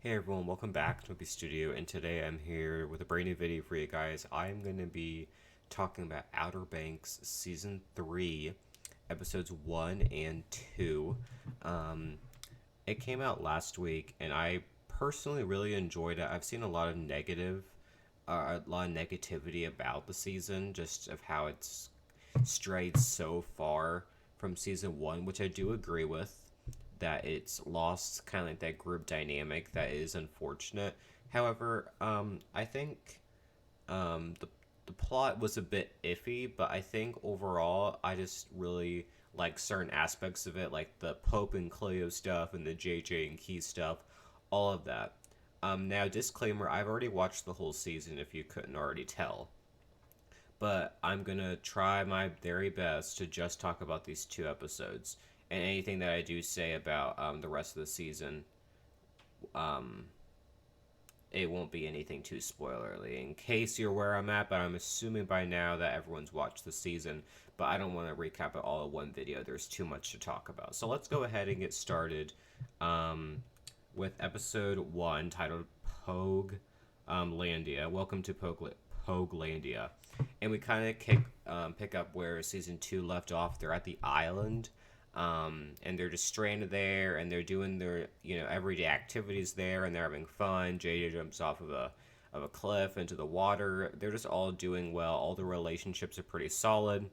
Hey everyone, welcome back to the studio, and today I'm here with a brand new video for you guys. I'm going to be talking about Outer Banks Season 3, Episodes 1 and 2. Um, it came out last week, and I personally really enjoyed it. I've seen a lot of negativity about the season, just of how it's strayed so far from Season 1, which I do agree with that it's lost kind of like that group dynamic that is unfortunate. However, I think the plot was a bit iffy, but I think overall I just really like certain aspects of it, like the Pope and Cleo stuff and the JJ and Key stuff, all of that. Now, disclaimer: I've already watched the whole season. If you couldn't already tell, but I'm gonna try my very best to just talk about these two episodes. And anything that I do say about the rest of the season, um, it won't be anything too spoilerly. In case you're where I'm at, but I'm assuming by now that everyone's watched the season. But I don't want to recap it all in one video. There's too much to talk about. So let's go ahead and get started um, with episode 1 titled Pogue Landia. Welcome to Poguelandia. And we kind of pick up where season 2 left off. They're at the island, and they're just stranded there, and they're doing their everyday activities there, and they're having fun. JJ jumps off of a cliff into the water. They're just all doing well. All the relationships are pretty solid.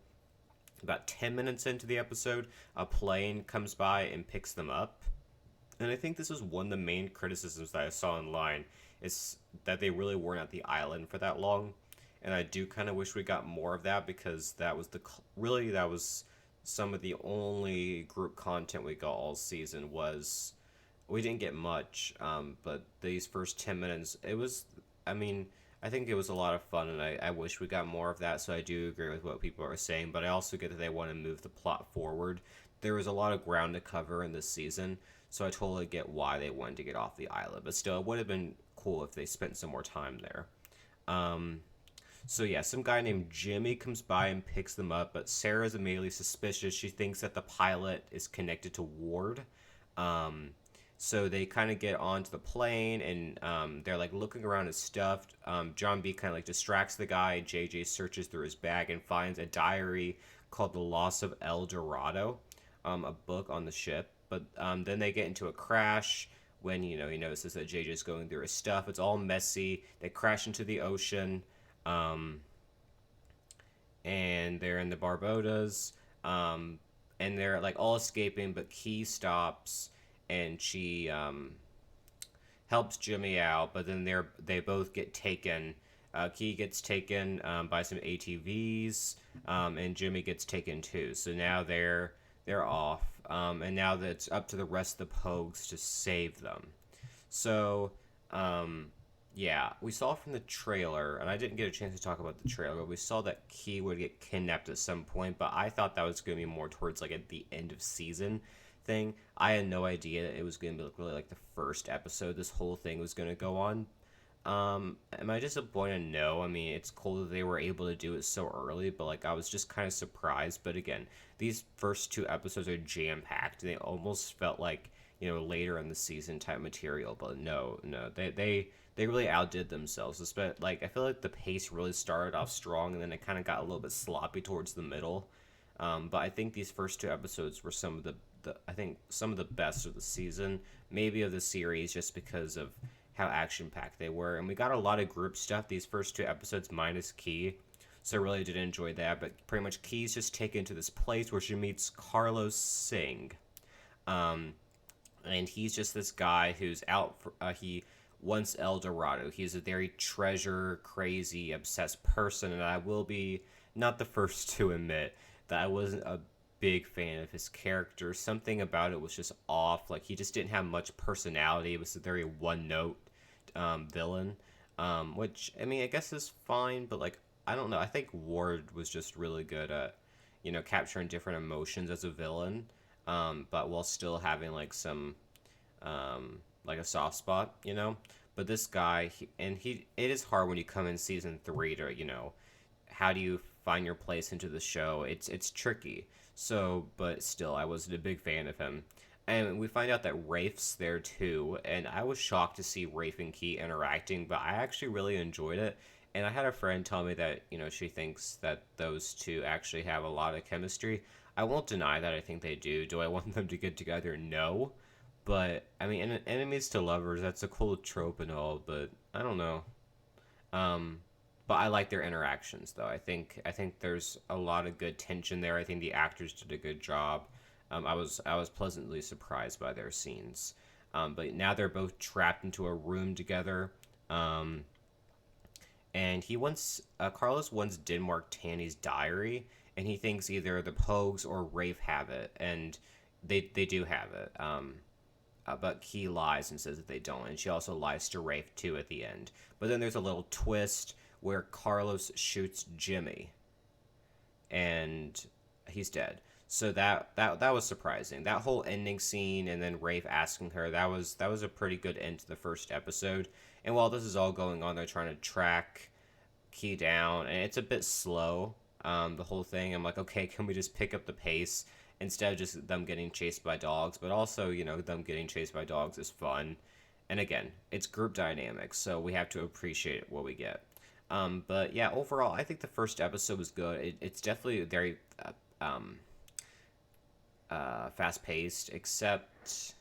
About 10 minutes into the episode, a plane comes by and picks them up. And I think this was one of the main criticisms that I saw online, is that they really weren't at the island for that long. And I do kind of wish we got more of that, because that was some of the only group content we got all season. Was We didn't get much, but these first 10 minutes, I mean, I think it was a lot of fun, and I wish we got more of that. So I do agree with what people are saying, but I also get that they want to move the plot forward. There was a lot of ground to cover in this season, so I totally get why they wanted to get off the island. But still, it would have been cool if they spent some more time there. Um, so yeah, some guy named Jimmy comes by and picks them up, but Sarah's immediately suspicious. She thinks that the pilot is connected to Ward. Um, so they kind of get onto the plane, and they're like looking around his stuff. John B kind of like distracts the guy. JJ searches through his bag and finds a diary called The Loss of El Dorado, a book on the ship. But then they get into a crash when he notices that JJ's going through his stuff. It's all messy. They crash into the ocean, um, and they're in the Barbodas, um, and they're like all escaping. But Key stops, and she helps Jimmy out. But then they both get taken. Key gets taken by some ATVs, and Jimmy gets taken too. So now they're off, and now that it's up to the rest of the Pogues to save them. So, yeah, we saw from the trailer, and I didn't get a chance to talk about the trailer, but we saw that Key would get kidnapped at some point, but I thought that was going to be more towards like at the end of season thing. I had no idea that it was going to be really like the first episode this whole thing was going to go on. Am I disappointed? No. I mean, it's cool that they were able to do it so early, but like I was just kind of surprised. But again, these first two episodes are jam packed. They almost felt like later in the season type material, but no, they really outdid themselves. Like I feel like the pace really started off strong, and then it kind of got a little bit sloppy towards the middle. But I think these first two episodes were some of the I think some of the best of the season, maybe of the series, just because of how action packed they were. And we got a lot of group stuff these first two episodes, minus Key. So I really did enjoy that. But pretty much Key's just taken to this place where she meets Carlos Singh. Um, and he's just this guy who's out for, he wants El Dorado. He's a very treasure crazy obsessed person, and I will be not the first to admit that I wasn't a big fan of his character. Something about it was just off. Like he just didn't have much personality. It was a very one note villain, which I mean I guess is fine, but like I don't know. I think Ward was just really good at capturing different emotions as a villain, but while still having like some like a soft spot, But this guy, it is hard when you come in season 3 to how do you find your place into the show? It's tricky. So, but still, I wasn't a big fan of him. And we find out that Rafe's there too, and I was shocked to see Rafe and Key interacting, but I actually really enjoyed it. And I had a friend tell me that, she thinks that those two actually have a lot of chemistry. I won't deny that I think they do. Do I want them to get together? No. But, I mean, enemies to lovers, that's a cool trope and all, but I don't know. Um, but I like their interactions though. I think there's a lot of good tension there. I think the actors did a good job. I was pleasantly surprised by their scenes. But now they're both trapped into a room together. Um, and Carlos once did mark Tanny's diary, and he thinks either the Pogues or Rafe have it, and they do have it. But Key lies and says that they don't, and she also lies to Rafe too at the end. But then there's a little twist where Carlos shoots Jimmy, and he's dead. So that was surprising. That whole ending scene, and then Rafe asking her, that was a pretty good end to the first episode. And while this is all going on, they're trying to track Key down, and it's a bit slow. The whole thing, I'm like, okay, can we just pick up the pace instead of just them getting chased by dogs? But also, them getting chased by dogs is fun. And again, it's group dynamics, so we have to appreciate what we get. But yeah, overall, I think the first episode was good. It's definitely very um, fast paced, except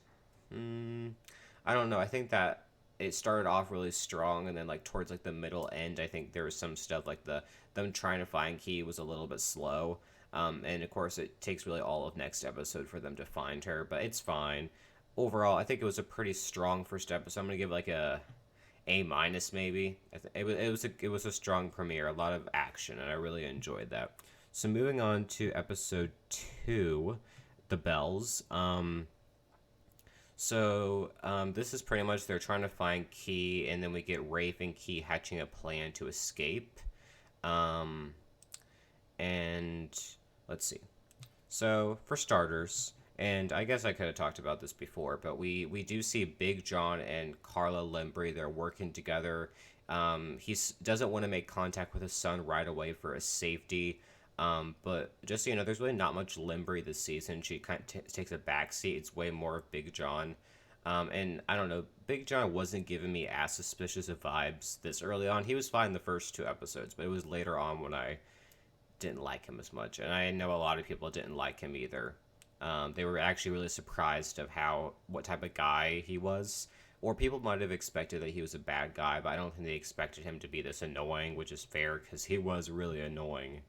I don't know. I think that it started off really strong, and then like towards like the middle end, I think there was some stuff like them trying to find Key was a little bit slow. And of course, it takes really all of next episode for them to find her, but it's fine. Overall, I think it was a pretty strong first episode. I'm gonna give like a minus maybe. It was a strong premiere, a lot of action, and I really enjoyed that. So moving on to episode 2, the bells. This is pretty much they're trying to find Key, and then we get Rafe and Key hatching a plan to escape. And let's see. So for starters, and I guess I could have talked about this before, but we do see Big John and Carla Limbri. They're working together. He doesn't want to make contact with his son right away for his safety. But just so you know, there's really not much Limbri this season. She kind of takes a backseat. It's way more of Big John. And I don't know, Big John wasn't giving me as suspicious of vibes this early on. He was fine the first 2 episodes, but it was later on when I didn't like him as much. And I know a lot of people didn't like him either. They were actually really surprised of what type of guy he was. Or people might have expected that he was a bad guy, but I don't think they expected him to be this annoying, which is fair because he was really annoying.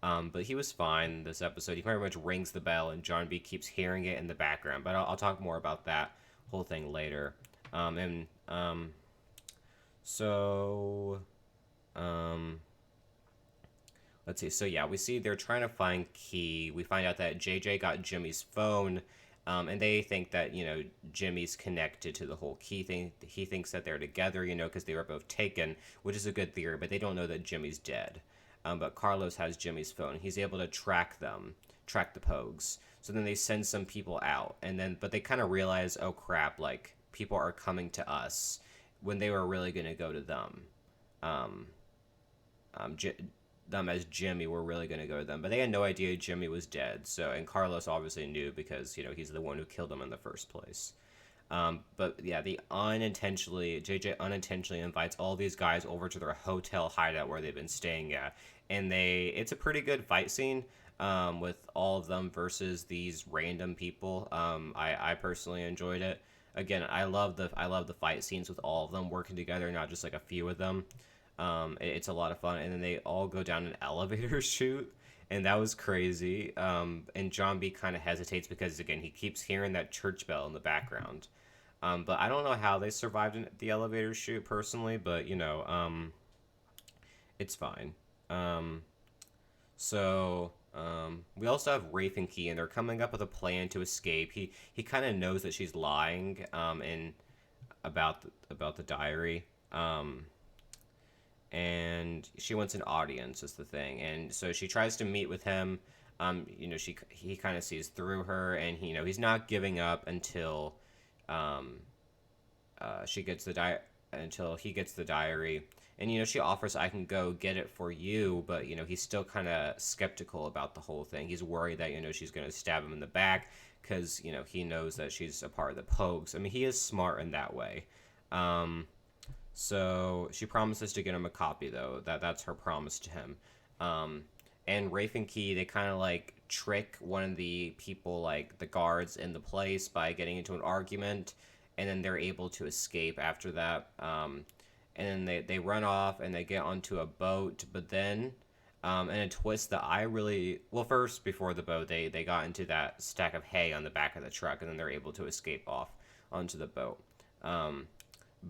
But he was fine this episode. He pretty much rings the bell, and John B keeps hearing it in the background. But I'll talk more about that whole thing later. So, let's see. So yeah, we see they're trying to find Key. We find out that JJ got Jimmy's phone, and they think that Jimmy's connected to the whole Key thing. He thinks that they're together, because they were both taken, which is a good theory. But they don't know that Jimmy's dead. But Carlos has Jimmy's phone. He's able to track the Pogues. So then they send some people out, but they kind of realize, oh crap, like people are coming to us when they were really gonna go to them. Them as Jimmy were really gonna go to them, but they had no idea Jimmy was dead. So, and Carlos obviously knew because he's the one who killed him in the first place. But yeah, JJ unintentionally invites all these guys over to their hotel hideout where they've been staying at, and it's a pretty good fight scene. With all of them versus these random people. I personally enjoyed it. Again, I love the fight scenes with all of them working together, not just like a few of them. It's a lot of fun, and then they all go down an elevator chute, and that was crazy. And John B kind of hesitates because again he keeps hearing that church bell in the background. But I don't know how they survived in the elevator chute personally, but it's fine. We also have Rafe and Key, and they're coming up with a plan to escape. He kind of knows that she's lying, about the diary, and she wants an audience is the thing, and so she tries to meet with him. He kind of sees through her, and he's not giving up until she gets until he gets the diary. And, she offers, I can go get it for you, but, he's still kind of skeptical about the whole thing. He's worried that, she's going to stab him in the back because, he knows that she's a part of the Pogues. I mean, he is smart in that way. So she promises to get him a copy, though. That's her promise to him. Um, and Rafe and Key, they kind of like trick one of the people, like the guards in the place, by getting into an argument, and then they're able to escape after that. And then they run off and they get onto a boat, but then. In a twist that I really well, first before the boat, they got into that stack of hay on the back of the truck, and then they're able to escape off onto the boat. Um,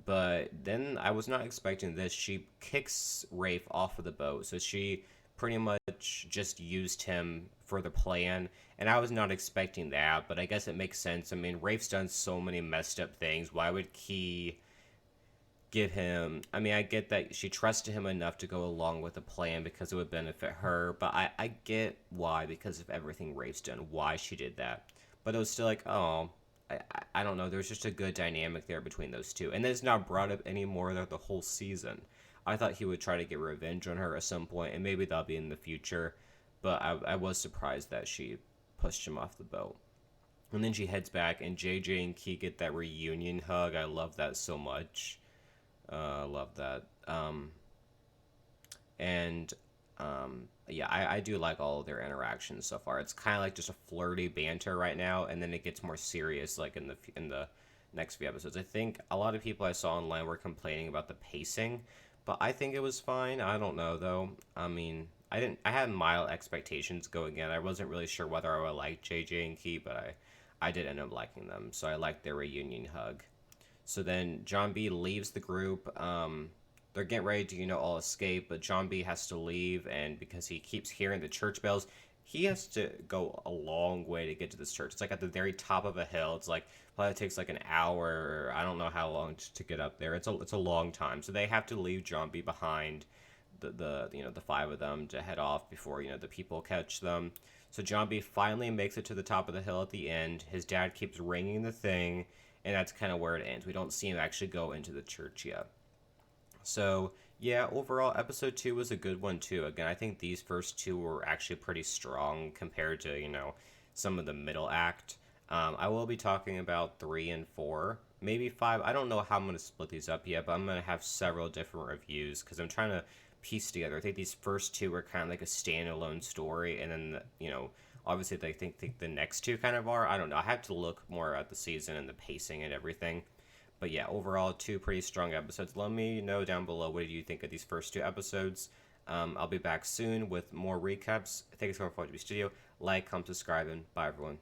but then I was not expecting this. She kicks Rafe off of the boat, so she pretty much just used him for the plan. And I was not expecting that, but I guess it makes sense. I mean, Rafe's done so many messed up things. Why would Key give him? I mean, I get that she trusted him enough to go along with the plan because it would benefit her, but I get why, because of everything Rafe's done, why she did that. But it was still like, oh, I don't know. There's just a good dynamic there between those two. And it's not brought up anymore the whole season. I thought he would try to get revenge on her at some point, and maybe that'll be in the future. But I was surprised that she pushed him off the boat. And then she heads back, and JJ and Key get that reunion hug. I love that so much. I love that. And yeah, I do like all of their interactions so far. It's kind of like just a flirty banter right now, and then it gets more serious like in the next few episodes. I think a lot of people I saw online were complaining about the pacing, but I think it was fine. I don't know though. I mean, I had mild expectations going in. I wasn't really sure whether I would like JJ and Key, but I did end up liking them. So I liked their reunion hug. So then John B leaves the group. They're getting ready to, all escape, but John B has to leave, and because he keeps hearing the church bells, he has to go a long way to get to this church. It's like at the very top of a hill. It's like probably takes like an hour, or I don't know how long to get up there. It's a long time. So they have to leave John B behind, the five of them, to head off before the people catch them. So John B finally makes it to the top of the hill at the end. His dad keeps ringing the thing, and that's kind of where it ends. We don't see him actually go into the church yet. So yeah, overall, episode 2 was a good one too. Again, I think these first two were actually pretty strong compared to some of the middle act. I will be talking about 3 and 4, maybe 5. I don't know how I'm going to split these up yet, but I'm going to have several different reviews because I'm trying to piece together. I think these first two were kind of like a standalone story, and then obviously they think the next two kind of are. I don't know. I have to look more at the season and the pacing and everything. But yeah, overall, 2 pretty strong episodes. Let me know down below, what do you think of these first 2 episodes. I'll be back soon with more recaps. Thanks for watching the studio. Like, comment, subscribe, and bye everyone.